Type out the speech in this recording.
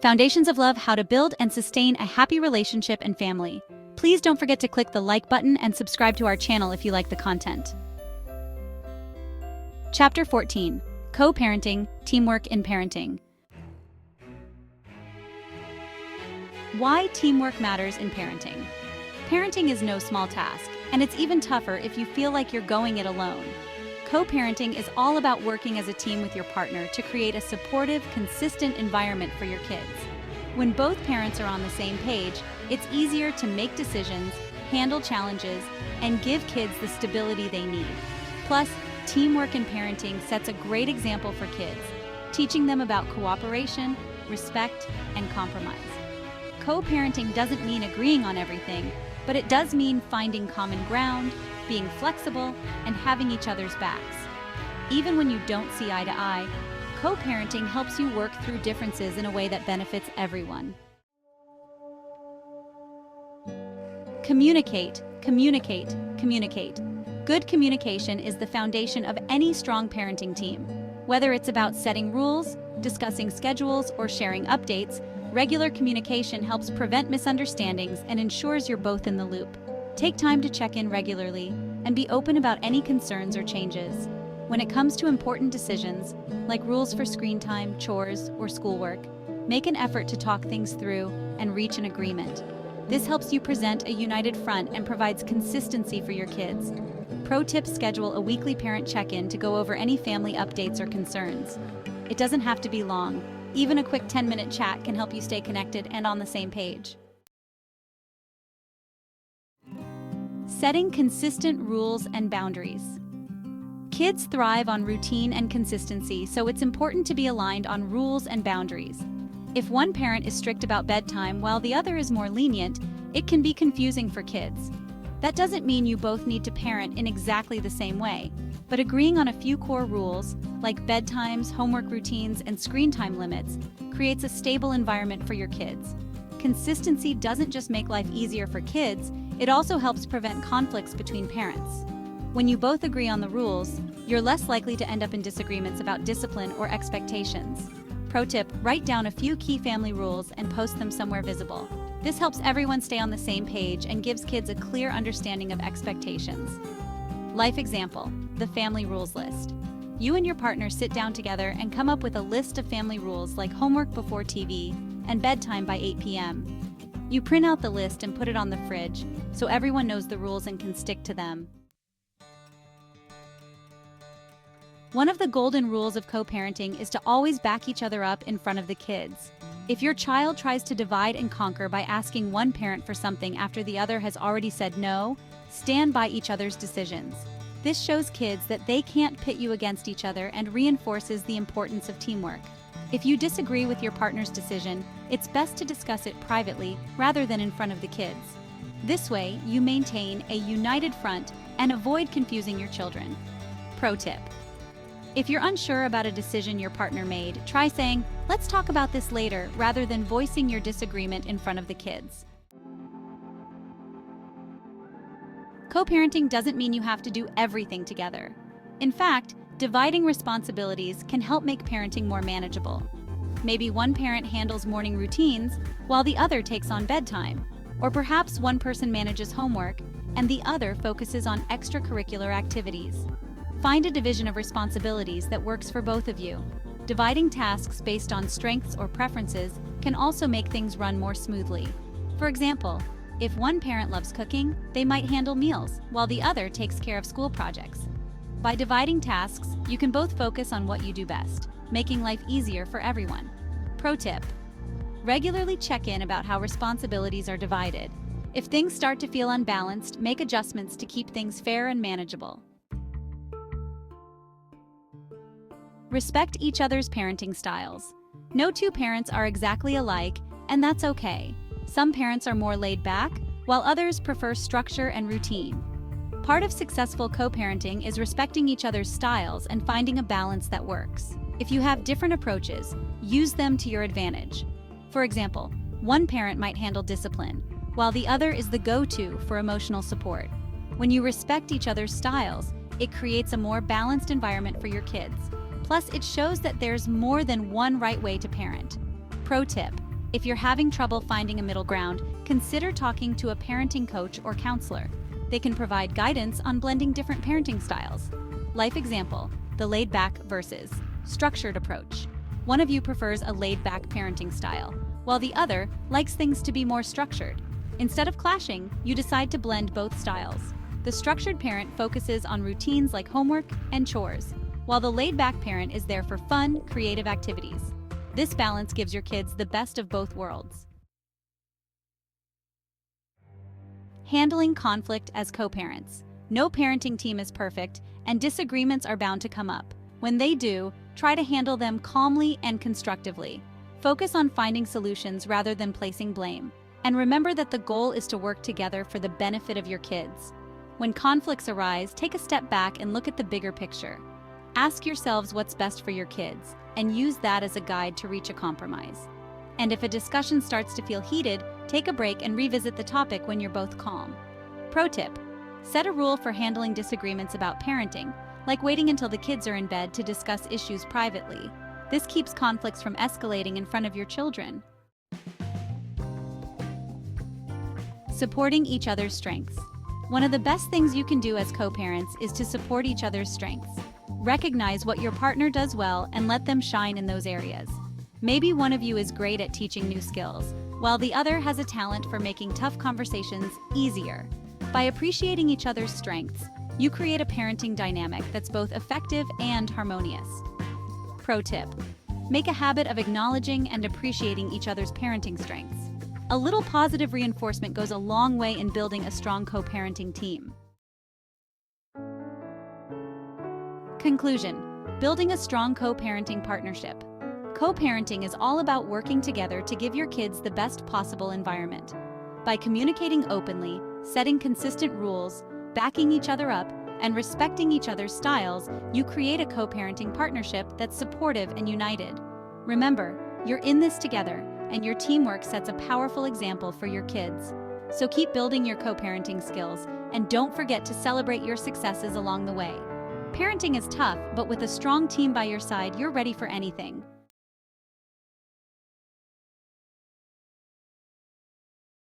Foundations of Love: How to Build and Sustain a Happy Relationship and Family. Please don't forget to click the like button and subscribe to our channel if you like the content. Chapter 14: Co-parenting, teamwork in parenting. Why teamwork matters in parenting. Parenting is no small task, and it's even tougher if you feel like you're going it alone. Co-parenting is all about working as a team with your partner to create a supportive, consistent environment for your kids. When both parents are on the same page, it's easier to make decisions, handle challenges, and give kids the stability they need. Plus, teamwork in parenting sets a great example for kids, teaching them about cooperation, respect, and compromise. Co-parenting doesn't mean agreeing on everything, but it does mean finding common ground, being flexible, and having each other's backs. Even when you don't see eye to eye, co-parenting helps you work through differences in a way that benefits everyone. Communicate, communicate, communicate. Good communication is the foundation of any strong parenting team. Whether it's about setting rules, discussing schedules, or sharing updates, regular communication helps prevent misunderstandings and ensures you're both in the loop. Take time to check in regularly and be open about any concerns or changes. When it comes to important decisions, like rules for screen time, chores, or schoolwork, make an effort to talk things through and reach an agreement. This helps you present a united front and provides consistency for your kids. Pro tip: schedule a weekly parent check-in to go over any family updates or concerns. It doesn't have to be long. Even a quick 10-minute chat can help you stay connected and on the same page. Setting consistent rules and boundaries. Kids thrive on routine and consistency, so it's important to be aligned on rules and boundaries. If one parent is strict about bedtime while the other is more lenient, it can be confusing for kids. That doesn't mean you both need to parent in exactly the same way, but agreeing on a few core rules, like bedtimes, homework routines, and screen time limits, creates a stable environment for your kids. Consistency doesn't just make life easier for kids, it also helps prevent conflicts between parents. When you both agree on the rules, you're less likely to end up in disagreements about discipline or expectations. Pro tip: write down a few key family rules and post them somewhere visible. This helps everyone stay on the same page and gives kids a clear understanding of expectations. Life example: the family rules list. You and your partner sit down together and come up with a list of family rules like homework before TV and bedtime by 8 p.m. You print out the list and put it on the fridge so everyone knows the rules and can stick to them. One of the golden rules of co-parenting is to always back each other up in front of the kids. If your child tries to divide and conquer by asking one parent for something after the other has already said no, stand by each other's decisions. This shows kids that they can't pit you against each other and reinforces the importance of teamwork. If you disagree with your partner's decision, it's best to discuss it privately rather than in front of the kids. This way, you maintain a united front and avoid confusing your children. Pro tip: if you're unsure about a decision your partner made, try saying, "Let's talk about this later," rather than voicing your disagreement in front of the kids. Co-parenting doesn't mean you have to do everything together. In fact, dividing responsibilities can help make parenting more manageable. Maybe one parent handles morning routines while the other takes on bedtime, or perhaps one person manages homework and the other focuses on extracurricular activities. Find a division of responsibilities that works for both of you. Dividing tasks based on strengths or preferences can also make things run more smoothly. For example, if one parent loves cooking, they might handle meals, while the other takes care of school projects. By dividing tasks, you can both focus on what you do best, making life easier for everyone. Pro tip: regularly check in about how responsibilities are divided. If things start to feel unbalanced, make adjustments to keep things fair and manageable. Respect each other's parenting styles. No two parents are exactly alike, and that's okay. Some parents are more laid back, while others prefer structure and routine. Part of successful co-parenting is respecting each other's styles and finding a balance that works. If you have different approaches, use them to your advantage. For example, one parent might handle discipline, while the other is the go-to for emotional support. When you respect each other's styles, it creates a more balanced environment for your kids. Plus, it shows that there's more than one right way to parent. Pro tip: If you're having trouble finding a middle ground, consider talking to a parenting coach or counselor. They can provide guidance on blending different parenting styles. Life example, the laid-back versus structured approach. One of you prefers a laid-back parenting style, while the other likes things to be more structured. Instead of clashing, you decide to blend both styles. The structured parent focuses on routines like homework and chores, while the laid-back parent is there for fun, creative activities. This balance gives your kids the best of both worlds. Handling conflict as co-parents. No parenting team is perfect, and disagreements are bound to come up. When they do, try to handle them calmly and constructively. Focus on finding solutions rather than placing blame. And remember that the goal is to work together for the benefit of your kids. When conflicts arise, take a step back and look at the bigger picture. Ask yourselves what's best for your kids, and use that as a guide to reach a compromise. And if a discussion starts to feel heated, take a break and revisit the topic when you're both calm. Pro tip: set a rule for handling disagreements about parenting, like waiting until the kids are in bed to discuss issues privately. This keeps conflicts from escalating in front of your children. Supporting each other's strengths. One of the best things you can do as co-parents is to support each other's strengths. Recognize what your partner does well and let them shine in those areas. Maybe one of you is great at teaching new skills, while the other has a talent for making tough conversations easier. By appreciating each other's strengths, you create a parenting dynamic that's both effective and harmonious. Pro tip: make a habit of acknowledging and appreciating each other's parenting strengths. A little positive reinforcement goes a long way in building a strong co-parenting team. Conclusion: building a strong co-parenting partnership. Co-parenting is all about working together to give your kids the best possible environment. By communicating openly, setting consistent rules, backing each other up, and respecting each other's styles, you create a co-parenting partnership that's supportive and united. Remember, you're in this together, and your teamwork sets a powerful example for your kids. So keep building your co-parenting skills, and don't forget to celebrate your successes along the way. Parenting is tough, but with a strong team by your side, you're ready for anything.